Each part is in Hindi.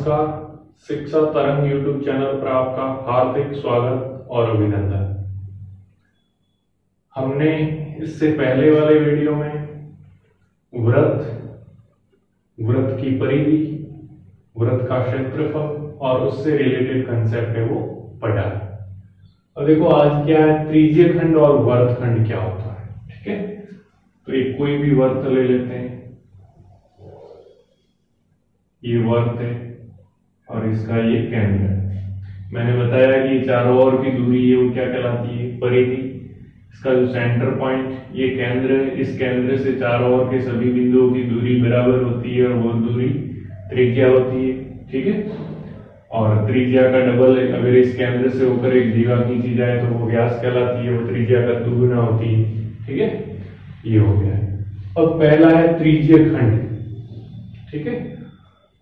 नमस्कार। शिक्षा तरंग यूट्यूब चैनल पर आपका हार्दिक स्वागत और अभिनंदन। हमने इससे पहले वाले वीडियो में वृत्त की परिधि, वृत्त का क्षेत्रफल और उससे रिलेटेड कंसेप्ट है वो पढ़ा है। और देखो आज क्या है, त्रिज्यखंड और वर्तखंड क्या होता है। ठीक है, तो एक कोई भी वर्त ले लेते हैं, ये वर्त है और इसका ये केंद्र है। मैंने बताया कि चारों ओर की दूरी है वो क्या कहलाती है, परिधि। इसका जो सेंटर पॉइंट ये केंद्र है, इस केंद्र से चारों ओर के सभी बिंदुओं की दूरी बराबर होती है और वो दूरी त्रिज्या होती है। ठीक है, और त्रिज्या का डबल है। अगर इस केंद्र से होकर एक जीवा खींची जाए तो वो व्यास कहलाती है, वो त्रिज्या का दुगुना होती है। ठीक है, ये हो गया है। अब पहला है त्रिज्यखंड। ठीक है,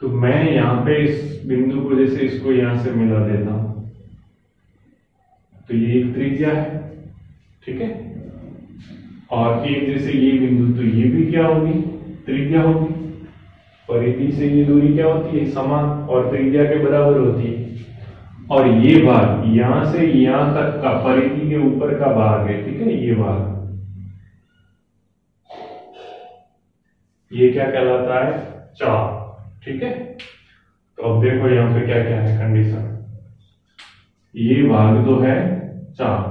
तो मैं यहाँ पे इस बिंदु को जैसे इसको यहां से मिला देता हूं तो ये एक त्रिज्या है। ठीक है, और एक जैसे ये बिंदु, तो ये भी क्या होगी, त्रिज्या होगी। परिधि से ये दूरी क्या होती है, समान और त्रिज्या के बराबर होती है। और ये भाग यहां से यहां तक का परिधि के ऊपर का भाग है। ठीक है, ये भाग ये क्या कहलाता है, चाप। ठीक है, तो अब देखो यहां पे क्या क्या है कंडीशन। ये भाग तो है चाप,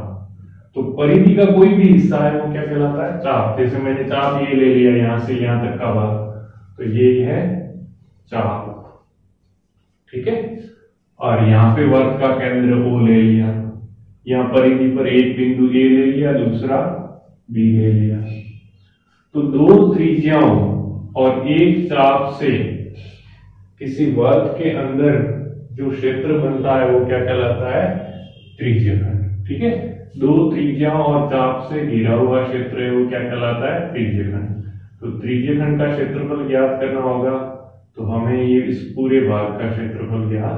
तो परिधि का कोई भी हिस्सा है वो क्या कहलाता है, चाप। जैसे मैंने चाप ये ले लिया यहां से यहां तक का भाग, तो ये है चाप। ठीक है, और यहां पे वर्त का केंद्र O ले लिया, यहां परिधि पर एक बिंदु A ले लिया, दूसरा B ले लिया। तो दो त्रिज्याओं और एक चाप से किसी वर्त के अंदर जो क्षेत्र बनता है वो क्या कहलाता है, त्रिज्यखंड। ठीक है, दो त्रिज्याओं और चाप से घिरा हुआ क्षेत्र है वो क्या कहलाता है, त्रिज्यखंड। तो त्रिज्यखंड का क्षेत्रफल ज्ञात करना होगा, तो हमें ये इस पूरे भाग का क्षेत्रफल ज्ञात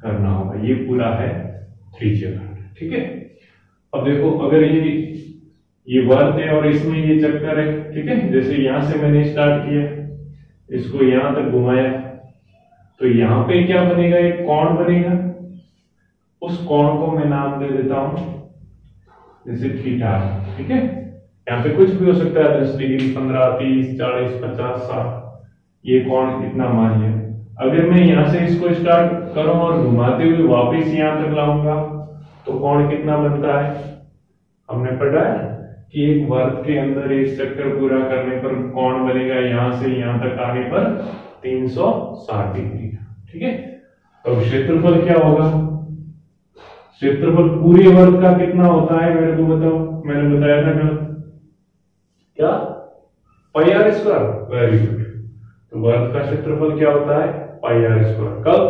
करना होगा। ये पूरा है त्रिज्यखंड। ठीक है, अब देखो अगर ये वर्त है और इसमें ये चक्कर है। ठीक है, जैसे यहां से मैंने स्टार्ट किया, इसको यहां तक घुमाया, तो यहां पे क्या बनेगा, एक कोण बनेगा। उस कोण को मैं नाम दे देता हूं जैसे थीटा। ठीक है, यहाँ पे कुछ भी हो सकता है, 10 डिग्री, 15, 30, 40, 50, 60। ये कोण इतना मान लिया। अगर मैं यहां से इसको स्टार्ट करूं और घुमाते हुए वापस यहां तक लाऊंगा तो कोण कितना बनता है, हमने पढ़ा है कि एक वर्त के अंदर एक चक्कर पूरा करने पर कोण बनेगा यहां से यहां तक आने पर 360 डिग्री। ठीक है, तो क्षेत्रफल क्या होगा, क्षेत्रफल पूरे वर्त का कितना होता है मेरे को बताओ। मैंने बताया था कल क्या, पाई आर स्क्वायर। Very good. तो वर्त का क्षेत्रफल क्या होता है, पाई आर स्क्वायर। कब,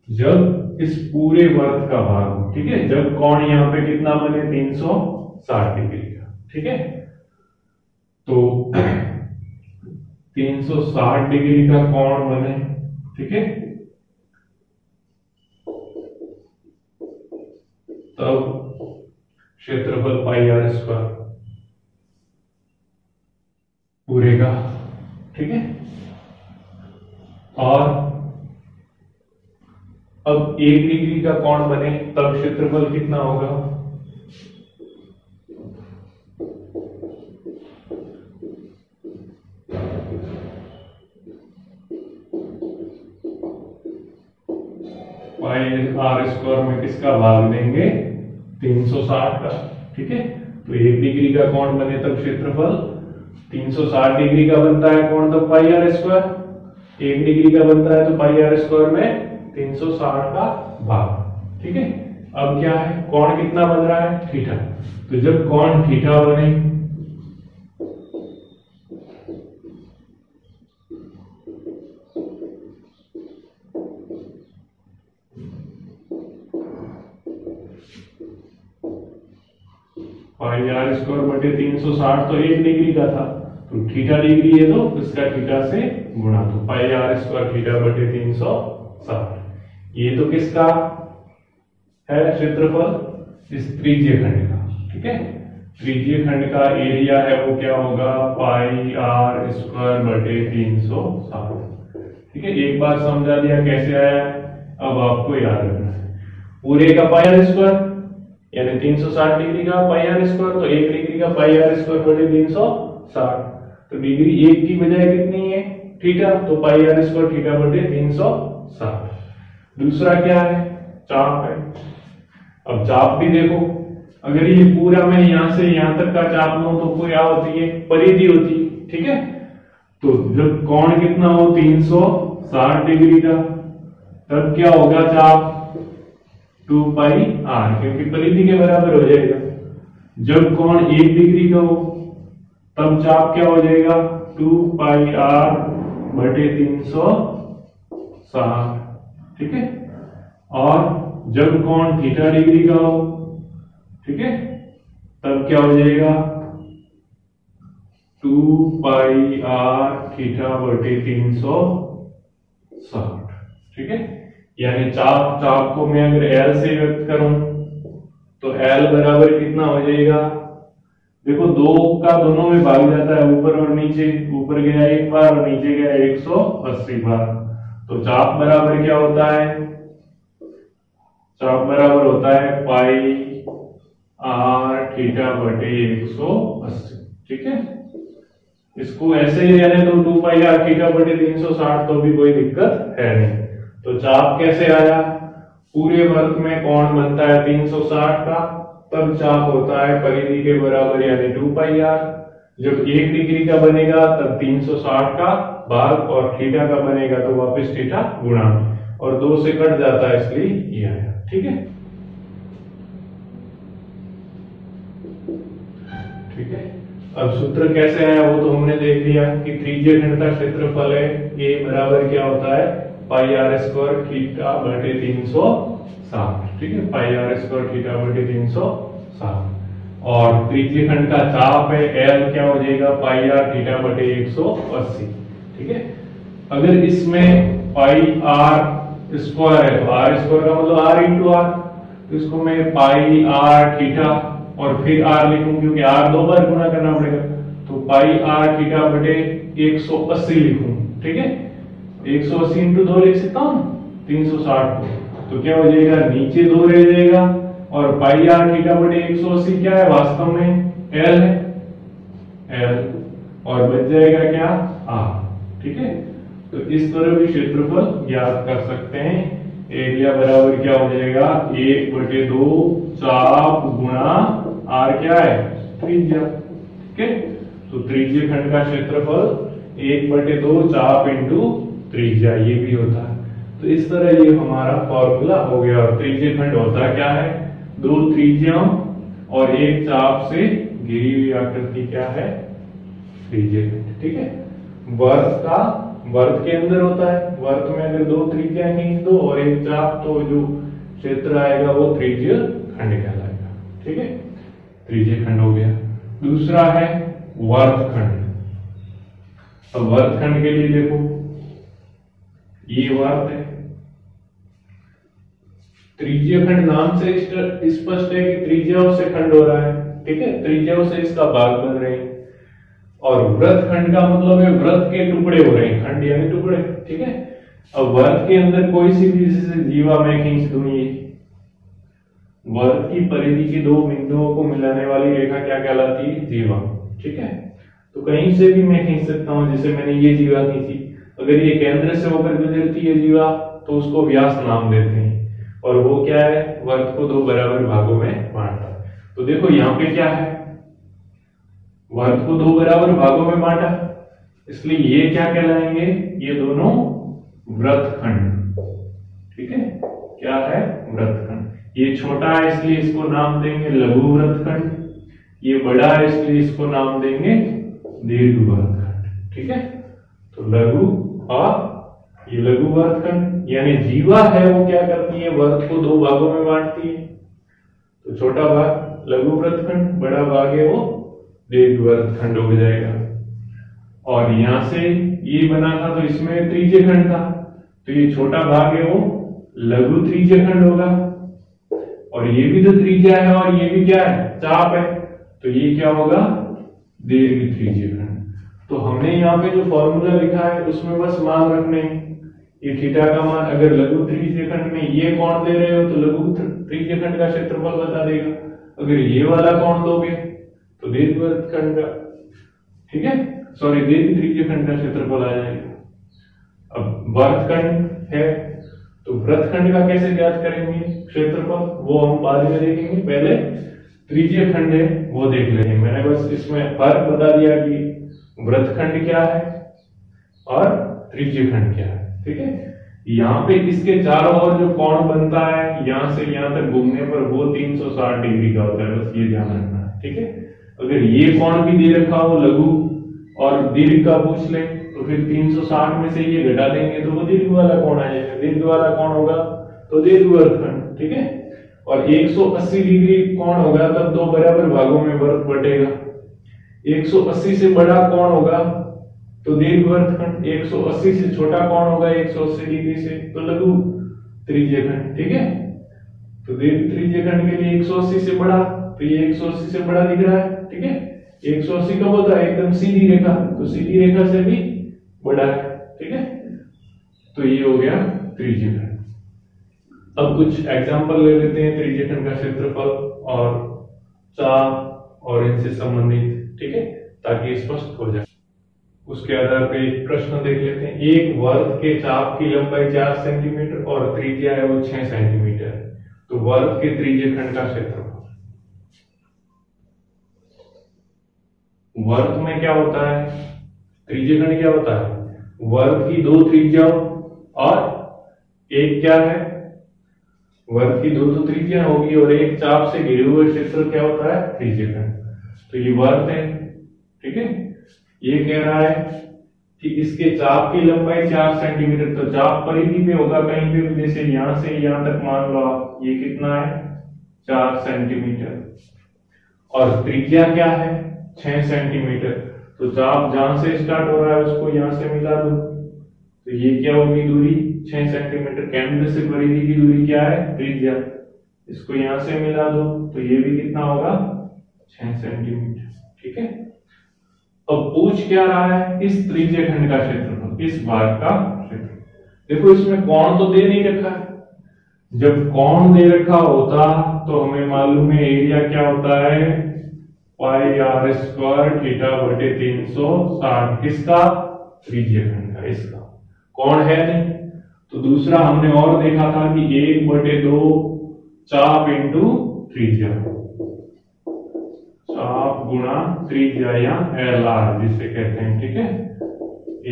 जब इस पूरे वर्त का भाग हो। ठीक है, जब कोण यहां पे कितना बने, 360 डिग्री का। ठीक है, तो 360 डिग्री का कोण बने। ठीक है, तब क्षेत्रफल पाई आर स्क्वायर पूरे का। ठीक है, और अब 1 डिग्री का कोण बने तब क्षेत्रफल कितना होगा, पाई आर स्क्वायर में किसका भाग देंगे, 360 का। ठीक है, तो 1 डिग्री का कोण बने तब क्षेत्रफल 360 डिग्री का बनता है कोण, तब पाई आर स्क्वायर 1 डिग्री का बनता है, तो पाई आर स्क्वायर में 360 का भाग। ठीक है, अब क्या है, कोण कितना बन रहा है, थीटा। तो जब कोण थीटा बने पाई आर स्क्वायर बटे 360, तो 1 डिग्री का था, तो थीटा डिग्री है तो इसका थीटा से गुणा, तो पाई आर स्क्वायर थीटा बटे 360। ये तो किसका है क्षेत्रफल, इस त्रिज्यखंड का। ठीक है, त्रिज्यखंड का एरिया है वो क्या होगा, पाई आर स्क्वायर बटे 360। ठीक है, एक बार समझा दिया कैसे आया, अब आपको याद रखना है पूरे का पाई आर स्क्वायर यानी 360 डिग्री का पाई आर स्क्वायर, तो 1 डिग्री का पाई आर स्क्वायर बटे 360, तो डिग्री 1 की बजाय कितनी है थीटा, तो पाई आर स्क्वायर थीटा बटे 360। दूसरा क्या है, चाप है। अब चाप भी देखो, अगर ये पूरा मैं यहां से यहां तक का चाप लूं तो क्या होती है, परिधि होती है। ठीक है, तो जब कोण कितना हो 360 डिग्री का, तब क्या होगा चाप 2 पाई आर, क्योंकि परिधि के बराबर हो जाएगा। जब कोण 1 डिग्री का हो तब चाप क्या हो जाएगा 2 पाई आर बटे 360। ठीक है, और जब कोण थीटा डिग्री का हो, ठीक है, तब क्या हो जाएगा 2 पाई आर थीटा बटे 360। ठीक है, यानी चाप को मैं अगर L से व्यक्त करूं तो L बराबर कितना हो जाएगा, देखो 2 का दोनों में भाग जाता है, ऊपर और नीचे, ऊपर गया 1 बार और नीचे गया 180 बार, तो चाप बराबर क्या होता है, चाप बराबर होता है पाई आर थीटा बटे 180। ठीक है, इसको ऐसे ही रहने दो 2 पाई आर थीटा बटे 360, तो भी कोई दिक्कत है नहीं। तो चाप कैसे आया, पूरे वर्ग में कोण बनता है 360 का, तब चाप होता है परिधि के बराबर यानी 2 पाई आर। जब 1 डिग्री का बनेगा तब 360 का भाग, और थीटा का बनेगा तो वापस थीटा गुणा, और 2 से कट जाता है इसलिए ये आया। ठीक है, ठीक है, अब सूत्र कैसे आया वो तो हमने देख लिया कि त्रिज्यीय खंड का क्षेत्रफल है ए बराबर क्या होता है पाई आर स्क्वायर थीटा बटे 360। ठीक है, पाई आर स्क्वायर थीटा बटे 360, और त्रिज्यीय खंड का चाप है एल क्या हो जाएगा पाई आर थीटा बटे 180। ठीक है, अगर इसमें पाई आर स्क्वायर है तो आर स्क्वायर का मतलब आर इंटू आर, तो इसको मैं पाई आर थीटा और फिर आर लिखूं, क्योंकि आर 2 बार गुणा करना पड़ेगा, तो पाई आर थीटा बटे 180 लिखूं। ठीक है, 180 इंटू 2 लिख सकता हूं 360 को, तो क्या हो जाएगा नीचे 2 रह जाएगा, और पाई आर थीटा बटे 180 क्या है वास्तव में एल है, एल, और बच जाएगा क्या आर। ठीक है, तो इस तरह भी क्षेत्रफल ज्ञात कर सकते हैं। एरिया बराबर क्या हो जाएगा 1/2 चाप गुणा आर क्या है त्रिज्या। ठीक है, तो त्रिज्यीय खंड का क्षेत्रफल 1/2 चाप इंटू त्रिज्या, ये भी होता है। तो इस तरह ये हमारा फॉर्मूला हो गया। और त्रिज्यीय खंड होता क्या है, 2 त्रिज्याओं और 1 चाप से घिरी हुई आकृति क्या है त्रिज्यीय खंड। ठीक है, वर्ग के अंदर होता है, वर्ग में अगर 2 त्रिज्याएं खींच दो और 1 चाप, तो जो क्षेत्र आएगा वो त्रिज्यीय खंड कहलाएगा। ठीक है, त्रिज्यीय खंड हो गया। दूसरा है वर्गखंड। अब वर्गखंड के लिए देखो, ये वर्ग है, त्रिज्यीय खंड नाम से स्पष्ट है कि त्रिज्याओं से खंड हो रहा है। ठीक है, त्रिज्याओं से इसका भाग बन रहे हैं, और वृत्तखंड का मतलब है वृत्त के टुकड़े हो रहे हैं, खंड यानी टुकड़े। ठीक है, अब वर्ग के अंदर कोई सी भी जैसे जीवा मैं खींच दूं, ये वर्ग की परिधि के 2 बिंदुओं को मिलाने वाली रेखा क्या कहलाती है जीवा। ठीक है, तो कहीं से भी मैं खींच सकता हूं, जैसे मैंने ये जीवा खींची, अगर ये केंद्र से होकर गुजरती है जीवा तो उसको व्यास नाम देते हैं, और वो क्या है वर्ग को 2 बराबर भागों में बांटता है। तो देखो यहाँ पे क्या है, वर्ग को 2 बराबर भागों में बांटा, इसलिए ये क्या कहलाएंगे, ये दोनों वृत्तखंड। ठीक है, क्या है वृत्तखंड। ये छोटा है इसलिए इसको नाम देंगे लघु वृत्तखंड, ये बड़ा है इसलिए इसको नाम देंगे दीर्घ वृत्तखंड। ठीक है, तो लघु और ये लघु वृत्तखंड, यानी जीवा है वो क्या करती है वर्ग को 2 भागों में बांटती है। तो छोटा भाग लघु वृत्तखंड, बड़ा भाग है वो दीर्घ वृत्तखंड हो जाएगा। और यहां से ये बना था तो इसमें त्रिज्यीय खंड था, तो ये छोटा भाग है वो लघु त्रिज्यीय खंड होगा, और ये भी तो त्रिज्या है और ये भी क्या है चाप है, तो ये क्या होगा दीर्घ त्रिज्यीय खंड। तो हमने यहाँ पे जो फॉर्मूला लिखा है उसमें बस मान रखने, ये थीटा का मान अगर लघु त्रिज्यखंड में ये कोण दे रहे हो तो लघु त्रिज्यखंड का क्षेत्रफल बता देगा, अगर ये वाला कोण दोगे तो दीर्घवृत्तखंड का, ठीक है, सॉरी दीर्घ त्रिज्यखंड का क्षेत्रफल आ जाएगा। अब वृत्तखंड है तो वृत्तखंड का कैसे ज्ञात करेंगे क्षेत्रफल, वो हम बाद में देखेंगे, पहले त्रिज्यखंड है वो देख लेंगे। मैंने बस इसमें फर्क बता दिया कि वृत्तखंड क्या है और त्रिज्यखंड क्या है, ठीक है। यहाँ पे इसके चारों ओर जो कोण बनता है यहाँ से यहाँ तक घूमने पर वो 360 डिग्री का होता है, बस ये ध्यान रखना है, ठीक है। अगर ये कोण भी दे रखा हो लघु और दीर्घ का पूछ ले तो फिर 360 में से ये घटा देंगे तो वो दीर्घ वाला कोण आ जाएगा, दीर्घ वाला कोण होगा तो दीर्घवृत्तखंड, ठीक है। और 180 डिग्री कोण होगा तब दो बराबर भागों में वृत्त बटेगा। 180 से बड़ा कोण होगा तो दीर्घवृत्तखंड, 180 से छोटा कोण होगा 180 डिग्री से तो लघु त्रिज्यखंड, ठीक है। तो दीर्घ त्रिज्यखंड के लिए 180 से बड़ा, तो ये 180 से बड़ा दिख रहा है, ठीक है। 180 कब होता है एकदम सीधी रेखा, तो सीधी रेखा से भी बड़ा है, ठीक है। तो ये हो गया त्रिज्यखंड। अब कुछ एग्जांपल ले लेते हैं त्रिज्यखंड का क्षेत्रफल और चाप और इनसे संबंधित, ठीक है, ताकि स्पष्ट हो जाए। उसके आधार पे एक प्रश्न देख लेते हैं। एक वर्ग के चाप की लंबाई 4 सेंटीमीटर और त्रिज्या है वो 6 सेंटीमीटर, तो वर्ग के त्रिज्यखंड का क्षेत्रफल। वर्ग में क्या होता है, त्रिज्यखंड क्या होता है, वर्ग की दो त्रिज्याओं और एक क्या है, वर्ग की दो तो त्रिज्या होगी और एक चाप से घिरे हुए क्षेत्र क्या होता है, त्रिज्यखंड। तो ये वर्ग है, ठीक है। ये कह रहा है कि इसके चाप की लंबाई 4 सेंटीमीटर, तो चाप परिधि में होगा कहीं भी, जैसे यहां से यहां तक मान लो आप, ये कितना है 4 सेंटीमीटर और त्रिज्या क्या है 6 सेंटीमीटर। तो चाप जहां से स्टार्ट हो रहा है उसको यहां से मिला दो, तो ये क्या होगी दूरी 6 सेंटीमीटर। केंद्र से परिधि की दूरी क्या है, त्रिज्या, इसको यहां से मिला दो तो ये भी कितना होगा 6 सेंटीमीटर, ठीक है। अब पूछ क्या रहा है, इस त्रिज्यखंड का क्षेत्रफल, इस भाग का क्षेत्रफल। देखो इसमें कोण तो दे नहीं रखा है, जब कोण दे रखा होता तो हमें मालूम है एरिया क्या होता है, पाई आर स्क्वायर थीटा बटे 360, किसका, त्रिज्यखंड का, इसका। कोण है नहीं तो दूसरा हमने और देखा था कि 1/2 चाप इंटू त्रिज्या, चाप गुणा त्रिज्या या एल आर जिसे कहते हैं, ठीक है।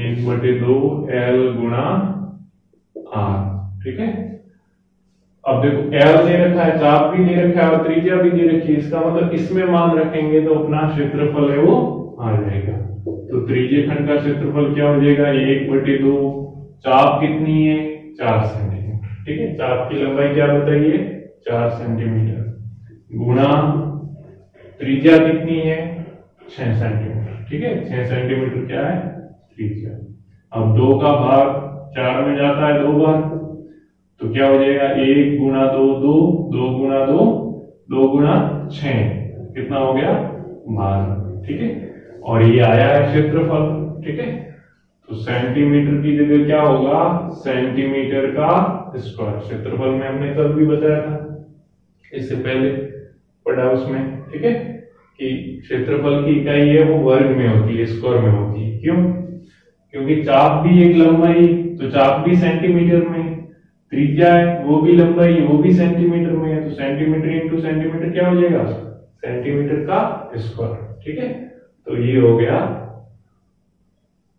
1/2 एल गुणा आर, ठीक है। अब देखो एल दे रखा है, चाप भी दे रखा है और त्रिज्या भी दे रखी है, इसका मतलब इसमें मान रखेंगे तो अपना क्षेत्रफल है वो आ जाएगा। तो त्रिज्यखंड का क्षेत्रफल क्या हो जाएगा, 1/2, चाप कितनी है 4 सेंटीमीटर, ठीक है। चाप की लंबाई क्या बताइए 4 सेंटीमीटर, गुणा त्रिज्या कितनी है 6 सेंटीमीटर, ठीक है। 6 सेंटीमीटर क्या है त्रिज्या। अब 2 का भाग 4 में जाता है 2 बार, तो क्या हो जाएगा 1 गुणा 2 2, 2 गुणा 2 2 गुणा 6, कितना हो गया 12, ठीक है। और ये आया है क्षेत्रफल, ठीक है। तो सेंटीमीटर की जगह क्या होगा, सेंटीमीटर का स्क्वायर। क्षेत्रफल में हमने कल भी बताया था, इससे पहले पढ़ा उसमें, ठीक है, कि क्षेत्रफल की इकाई है वो वर्ग में होती है, स्क्वायर में होती है। क्यों, क्योंकि चाप भी एक लंबाई, तो चाप भी सेंटीमीटर में, त्रिज्या है वो भी लंबाई वो भी सेंटीमीटर में है, तो सेंटीमीटर इंटू सेंटीमीटर क्या हो जाएगा सेंटीमीटर का स्क्वायर, ठीक है। तो ये हो गया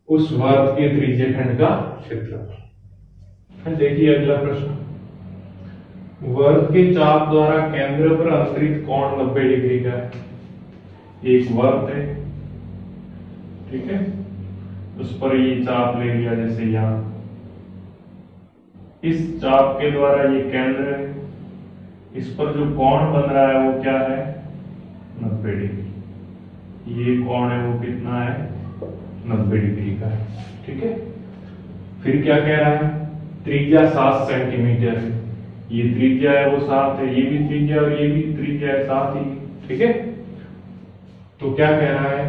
उस वर्ग के त्रिज्यखंड का क्षेत्रफल। देखिए अगला प्रश्न, वर्ग के चाप द्वारा केंद्र पर अंतरित कोण 90 डिग्री का है। एक वर्ग है, ठीक है, उस पर ये चाप ले लिया, जैसे यहां इस चाप के द्वारा ये केंद्र है, इस पर जो कोण बन रहा है वो क्या है 90 डिग्री। ये कोण है वो कितना है 90 डिग्री का है, ठीक है। फिर क्या कह रहा है, त्रिज्या 7 सेंटीमीटर है, ये त्रिज्या है वो 7 है, ये भी त्रिज्या और ये भी त्रिज्या है 7 ही, ठीक है। तो क्या कह रहा है,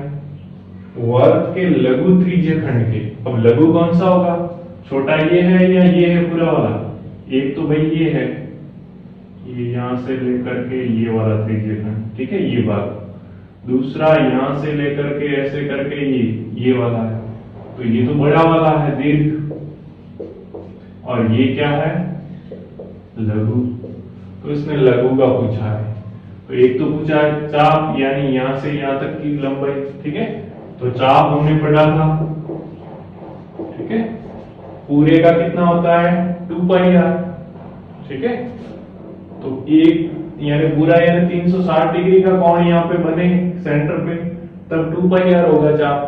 वर्ग के लघु त्रिज्यखंड के, अब लघु कौन सा होगा, छोटा ये है या ये है पूरा वाला? एक तो भाई ये है, ये यहां से लेकर के ये वाला त्रिज्यखंड, ठीक है, ये भाग। दूसरा यहां से लेकर के ऐसे करके ये वाला है, तो ये तो बड़ा वाला है दीर्घ, और ये क्या है? लघु। तो इसने लघु का पूछा है। तो एक तो पूछा है चाप, यानी यहां से यहां तक की लंबाई, ठीक है, तो चाप हमने पढ़ा था, ठीक है। पूरे का कितना होता है? 2πr, ठीक है। तो एक यानी पूरा यानी 360 डिग्री का कोण यहाँ पे बने सेंटर पे, तब 2πr होगा चाप,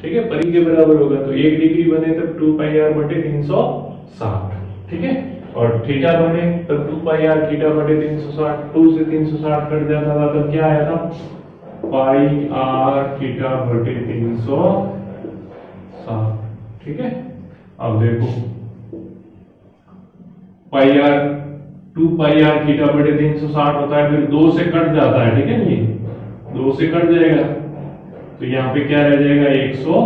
ठीक है, परी के बराबर होगा। तो 1 डिग्री बने तब 2πr बटे 360, ठीक है। और थीटा बने तब 2πr थीटा बटे 360, 2 से 360 कट जाता था, तब क्या आया था? πr थीटा बटे 360, ठीक है। अब देखो πr 2πr थीटा बटे 360 होता है, फिर 2 से कट जाता है, ठीक है, ये 2 से कट जाएगा, तो यहाँ पे क्या रह जाएगा? 180।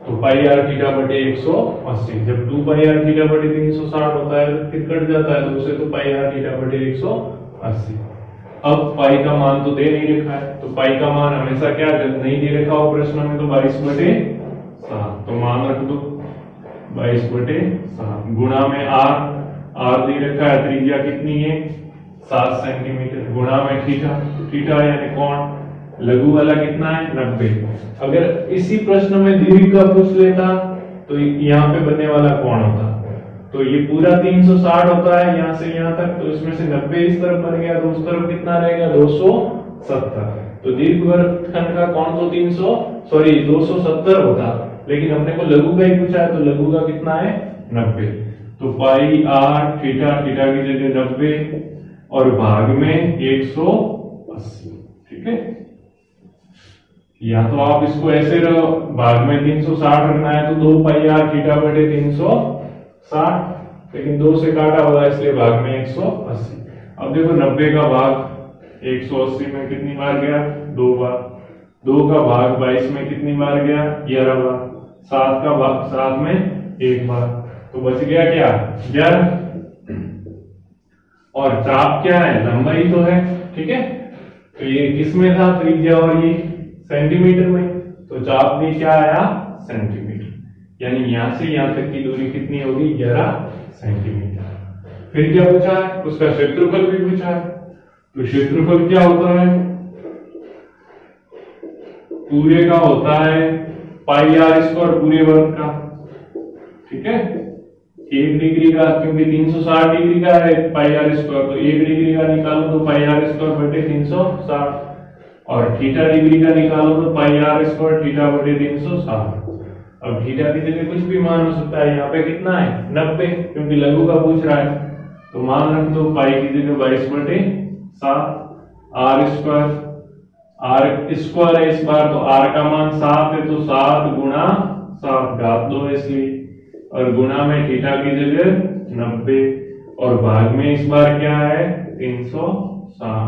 तो πr थीटा बटे 180, जब 2πr थीटा बटे 360 होता है तो फिर कट जाता है 2 से, तो πr थीटा बटे 180। अब पाई का मान तो दे नहीं रखा है, तो पाई का मान हमेशा क्या नहीं दे रखा हो प्रश्न में, तो 22/7, तो मान रख दो 22/7 गुणा में आर दे रखा है, त्रिज्या कितनी है? 7 सेंटीमीटर, गुणा में थीटा, थीटा यानी कोण लघु वाला कितना है? 90। अगर इसी प्रश्न में दीर्घ का पूछ लेता तो यहाँ पे बनने वाला कोण होता, तो ये पूरा 360 होता है यहाँ से यहाँ तक, तो इसमें से 90 इस तरफ बन गया, तो उस तरफ कितना रहेगा? 270। तो दीर्घ वर्गखंड का कोण तो 270 होता, लेकिन हमने को लघु का ही पूछा है, तो लघु का कितना है? 90। तो पाई आर थीटा, थीटा की जगह 90 और भाग में 180, ठीक है। या तो आप इसको ऐसे रहो, भाग में 360 रखना है तो 2πr थीटा बटे 360, लेकिन 2 से काटा हुआ है इसलिए भाग में 180। अब देखो 90 का भाग 180 में कितनी बार गया? 2 बार। 2 का भाग 22 में कितनी बार गया? 11 बार। 7 का भाग 7 में 1 बार, तो बच गया क्या? 11। और चाप क्या है? लंबाई तो है, ठीक है। तो ये किसमें था? त्रिज्या, और ये सेंटीमीटर में, तो चाप भी क्या आया? सेंटीमीटर, यानी यहां से यहां तक की दूरी कितनी होगी? 11 सेंटीमीटर। फिर क्या पूछा है? उसका क्षेत्रफल भी पूछा है। तो क्षेत्रफल क्या होता है? पूरे का होता है πr² पूरे वर्ग का, ठीक है। 1 डिग्री का, क्योंकि 360 डिग्री का है πr², तो 1 डिग्री का निकालो तो πr² बटे 360, और थीटा डिग्री का निकालो तो πr² थीटा बटे 360। अब थीटा की जगह कुछ भी मान हो सकता है, यहाँ पे कितना है? 90, क्योंकि लघु का पूछ रहा है, तो मान रख दो पाई की जगह 22/7, r² है इस बार, तो r का मान 7 है, तो 7 गुणा 7 घात 2 इसलिए, और गुणा में थीटा की जगह 90, और भाग में इस बार क्या है? 360।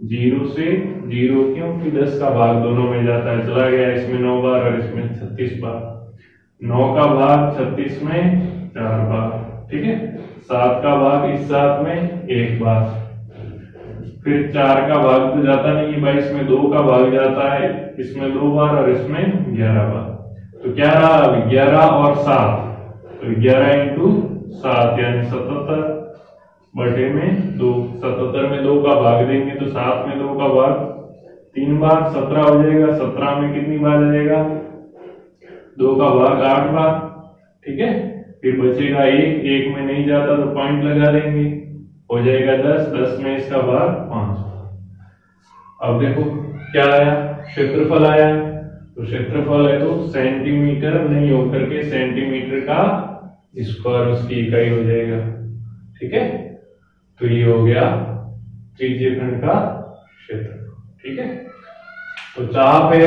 0 से 0, क्योंकि 10 का भाग दोनों में जाता है, चला गया, इसमें 9 बार और इसमें 36 बार। 9 का भाग 36 में 4 बार, ठीक है। 7 का भाग इस 7 में 1 बार, फिर 4 का भाग तो जाता नहीं है भाई, इसमें 2 का भाग जाता है, इसमें 2 बार और इसमें 11 बार। तो क्या रहा? 11 और 7, तो 11 इंटू 7 यानी 77 बटे में 2। 77 में 2 का भाग देंगे तो 7 में 2 का भाग 3 बार, 17 हो जाएगा। 17 में कितनी बार जाएगा? 2 का भाग 8 बार, ठीक है। फिर बचेगा 1 में नहीं जाता तो पॉइंट लगा देंगे, हो जाएगा 10, 10 में इसका भाग 5। अब देखो क्या आया? क्षेत्रफल आया, तो क्षेत्रफल है तो सेंटीमीटर नहीं होकर के सेंटीमीटर का स्क्वायर उसकी इकाई हो जाएगा, ठीक है। तो ये हो गया त्रिज्यखंड का क्षेत्रफल, ठीक है। तो चाप है,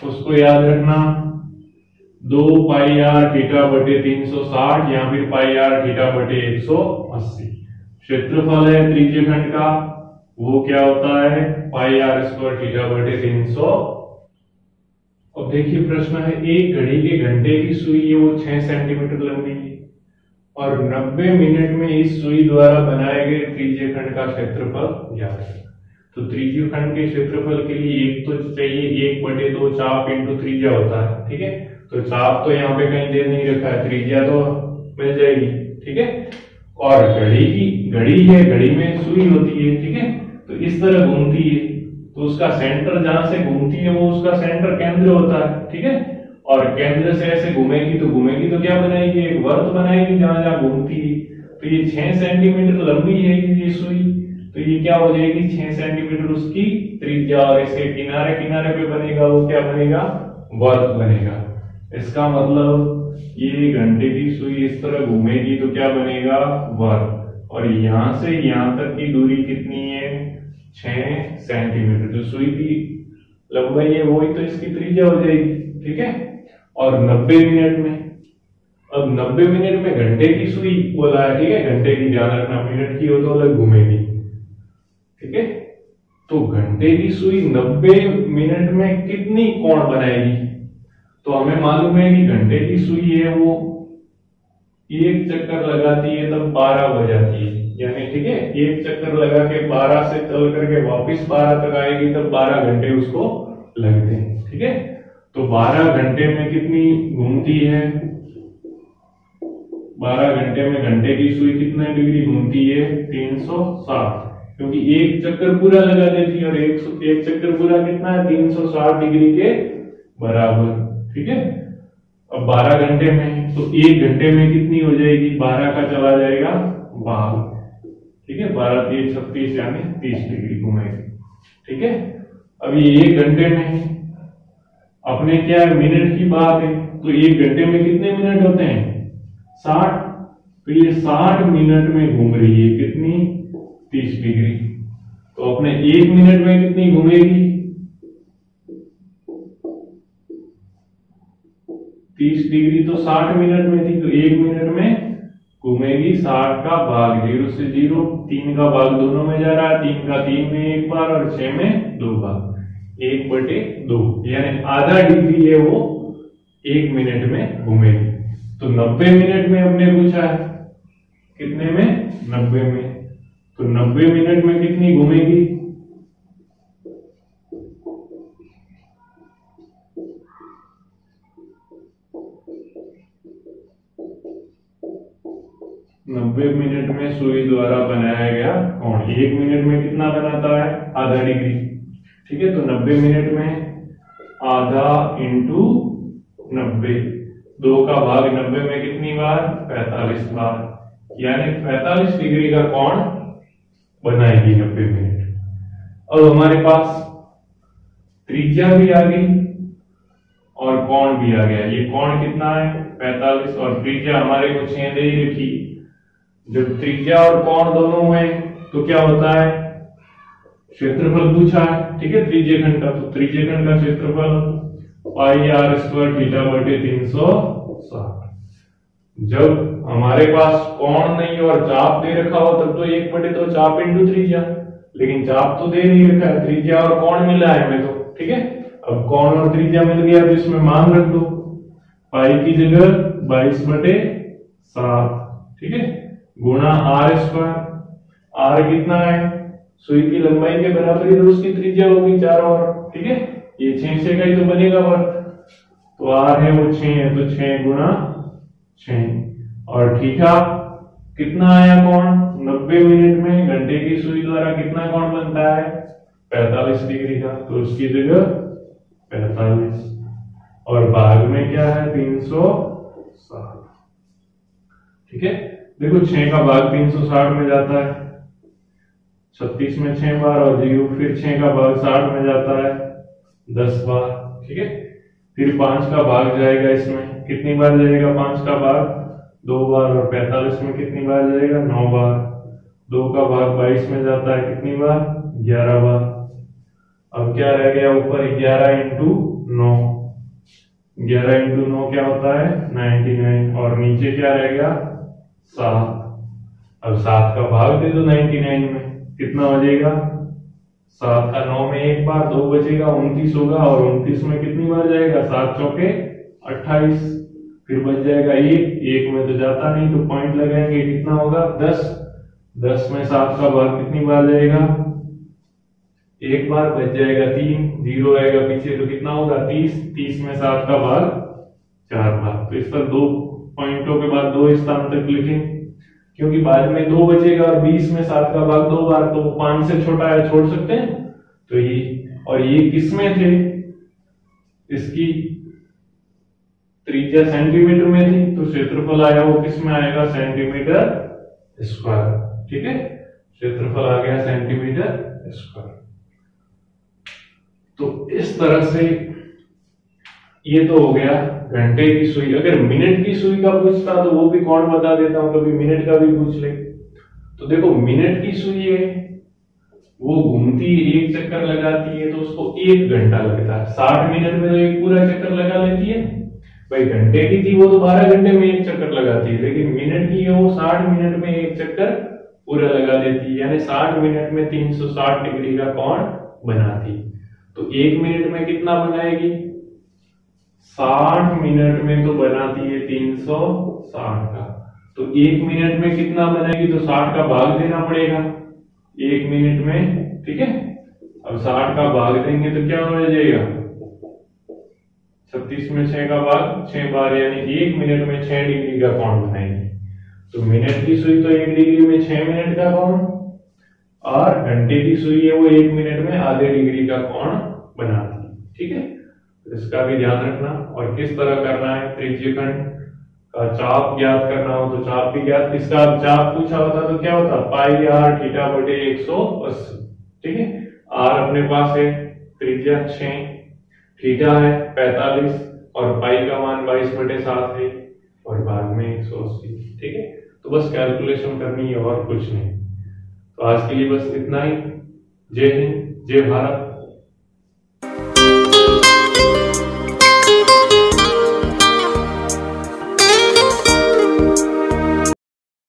उसको याद रखना 2πr थीटा बटे 360 या फिर πr थीटा बटे 180। क्षेत्रफल है त्रिज्यखंड का, वो क्या होता है? πr² थीटा बटे 360। अब देखिए प्रश्न है, एक घड़ी के घंटे की सुई है वो 6 सेंटीमीटर लंबी है और 90 मिनट में इस सुई द्वारा बनाए गए त्रिज्य खंड का क्षेत्रफल ज्ञात है। तो त्रिज्य खंड के क्षेत्रफल के लिए एक तो चाहिए 1/2 चाप इंटू त्रिज्या होता है, ठीक है। तो चाप तो यहाँ पे कहीं दे नहीं रखा है, त्रिज्या तो मिल जाएगी, ठीक है। और घड़ी है, घड़ी में सुई होती है, ठीक है। तो इस तरह घूमती है, तो उसका सेंटर जहां से घूमती है वो उसका सेंटर केंद्र होता है, ठीक है। और केंद्र से ऐसे घूमेगी तो क्या बनाएगी, एक वर्त बनाएगी जहां जहां घूमती है। तो ये 6 सेंटीमीटर लंबी है ये सुई, तो ये क्या हो जाएगी 6 सेंटीमीटर उसकी त्रिज्या, और इसके किनारे किनारे पे बनेगा वो क्या बनेगा, वर्त बनेगा। इसका मतलब ये घंटे की सुई इस तरह घूमेगी तो क्या बनेगा, वर्त। और यहां से यहां तक की दूरी कितनी है, 6 सेंटीमीटर। जो सुई की लंबाई है वही तो इसकी त्रिज्या हो जाएगी, ठीक है। और 90 मिनट में, अब 90 मिनट में घंटे की सुई बोला है, ठीक है। घंटे की ध्यान रखना, मिनट की हो तो अलग घूमेगी, ठीक है। तो घंटे की सुई 90 मिनट में कितनी कोण बनाएगी, तो हमें मालूम है कि घंटे की सुई है वो एक चक्कर लगाती है तब 12 बजाती है, यानी ठीक है, एक चक्कर लगा के 12 से चल करके वापस 12 तक आएगी तब 12 घंटे उसको लगते हैं, ठीक है। तो 12 घंटे में कितनी घूमती है, 12 घंटे में घंटे की सुई कितने डिग्री घूमती है, 360, क्योंकि एक चक्कर पूरा लगा देती है और एक चक्कर पूरा कितना है, 360 डिग्री के बराबर, ठीक है। अब 12 घंटे में, तो एक घंटे में कितनी हो जाएगी, 12 का चला जाएगा 12, ठीक है। 12 3 36 यानी 30 डिग्री घूमेगी, ठीक है। अब ये एक घंटे में अपने क्या है, मिनट की बात है, तो एक घंटे में कितने मिनट होते हैं, 60। तो ये 60 मिनट में घूम रही है कितनी, 30 डिग्री। तो अपने एक मिनट में कितनी घूमेगी, 30 डिग्री। तो 60 मिनट में थी, तो एक मिनट में घूमेगी 60 का भाग 0 से 0, 3 का भाग दोनों में जा रहा है, 3 का 3 में एक बार और 6 में 2 बार, 1/2, यानी आधा डिग्री है वो एक मिनट में घूमेगी। तो 90 मिनट में हमने पूछा है, कितने में, 90 में। तो 90 मिनट में कितनी घूमेगी, 90 मिनट में सुई द्वारा बनाया गया कोण, एक मिनट में कितना बनाता है, आधा डिग्री, ठीक है। तो 90 मिनट में आधा इंटू 90, 2 का भाग 90 में कितनी बार, 45 बार, यानी 45 डिग्री का कोण बनाएगी 90 मिनट। अब हमारे पास त्रिज्या भी आ गई और कोण भी आ गया। ये कोण कितना है, 45, और त्रिज्या हमारे को 6 दे ही रखी। जब त्रिज्या और कोण दोनों हुए तो क्या होता है, क्षेत्रफल पूछा है, ठीक है, त्रिज्य खंड का। तो त्रिज्य खंड का क्षेत्रफल पाई r स्क्वायर थीटा बटे 360। जब हमारे पास कोण नहीं और चाप दे रखा हो तब तो 1/2 चाप इंटू त्रिज्या, लेकिन चाप तो दे नहीं रखा है, त्रिज्या और कोण मिला है हमें तो, ठीक है। अब कोण और त्रिज्या मिल गया तो इसमें मान रख दो, पाई की जगह 22/7, ठीक है, गुणा r स्क्वायर। r कितना है, सुई की लंबाई के बराबर ही तो उसकी त्रिज्या होगी चारों ओर, ठीक है। ये 6 से का ही तो बनेगा वर्ग, तो r है वो 6 है, तो 6 गुणा 6। और थीटा कितना आया कोण, 90 मिनट में घंटे की सुई द्वारा कितना कोण बनता है, 45 डिग्री का, तो उसकी जगह 45, और भाग में क्या है, 360, ठीक है। देखो 6 का भाग 360 में जाता है, 36 में 6 बार, और 0 फिर 6 का भाग 60 में जाता है 10 बार, ठीक है। फिर 5 का भाग जाएगा इसमें, कितनी बार जाएगा 5 का भाग, 2 बार, और 45 में कितनी बार जाएगा, 9 बार। 2 का भाग 22 में जाता है कितनी बार, 11 बार। अब क्या रह गया ऊपर, 11 इंटू 9, 11 इंटू 9 क्या होता है, 99, और नीचे क्या रह गया, 7। अब 7 का भाग दे दो 99 में, कितना हो जाएगा, 7 का 9 में एक बार, 2 बचेगा, 29 होगा, और 29 में कितनी बार जाएगा, 7 चौके 28, फिर बच जाएगा एक में तो जाता नहीं, तो पॉइंट लगाएंगे, कितना होगा 10, 10 में 7 का भाग कितनी बार जाएगा, एक बार, बच जाएगा 3, 0 आएगा पीछे तो कितना होगा 30, 30 में 7 का भाग 4 बार। तो इस पर 2 पॉइंटों के बाद 2 स्थान तक लिखें, क्योंकि बाद में 2 बचेगा और 20 में 7 का भाग 2 बार, तो 5 से छोटा है, छोड़ सकते हैं। तो ये, और ये किस में थे, इसकी त्रिज्या सेंटीमीटर में थी, तो क्षेत्रफल आया वो किस में आएगा, सेंटीमीटर स्क्वायर। ठीक है, क्षेत्रफल आ गया सेंटीमीटर स्क्वायर। तो इस तरह से ये तो हो गया घंटे की सुई। अगर मिनट की सुई का पूछता तो वो भी कौन बता देता हूं, कभी मिनट का भी पूछ ले। तो देखो मिनट की सुई है, वो घूमती है, एक चक्कर लगाती है तो उसको 1 घंटा लगता है। 60 मिनट में तो एक पूरा चक्कर लगा लेती है। भाई घंटे की थी वो तो 12 घंटे में एक चक्कर लगाती है, लेकिन मिनट की है वो 60 मिनट में एक चक्कर पूरा लगा देती है, यानी 60 मिनट में 360 डिग्री का कोण बनाती। तो 1 मिनट में कितना बनाएगी, 60 मिनट में तो बनाती है 360 का। तो 1 मिनट में कितना बनाएगी, तो 60 का भाग देना पड़ेगा 1 मिनट में। ठीक है, अब 60 का भाग देंगे तो क्या हो जाएगा, 36 में 6 का भाग 6 बार, यानी 1 मिनट में 6 डिग्री का कोण बनाएंगे। तो मिनट की सुई तो 1 डिग्री में 6 मिनट का कोण, और घंटे की सुई है वो 1 मिनट में आधे डिग्री का कोण बनाती है। ठीक है, तो इसका भी ध्यान रखना। और किस तरह करना है, त्रिज्यखंड का चाप ज्ञात करना हो तो चाप भी ज्ञात, इसका चाप पूछा होता तो क्या होता, पाई आर थीटा बटे 180। ठीक है, आर अपने पास है, त्रिज्या 6, थीटा है 45, और पाई का मान 22/7 है, और भाग में 180। ठीक है, तो बस कैलकुलेशन करनी है और कुछ नहीं। तो आज के लिए बस इतना ही। जय हिंद, जय भारत।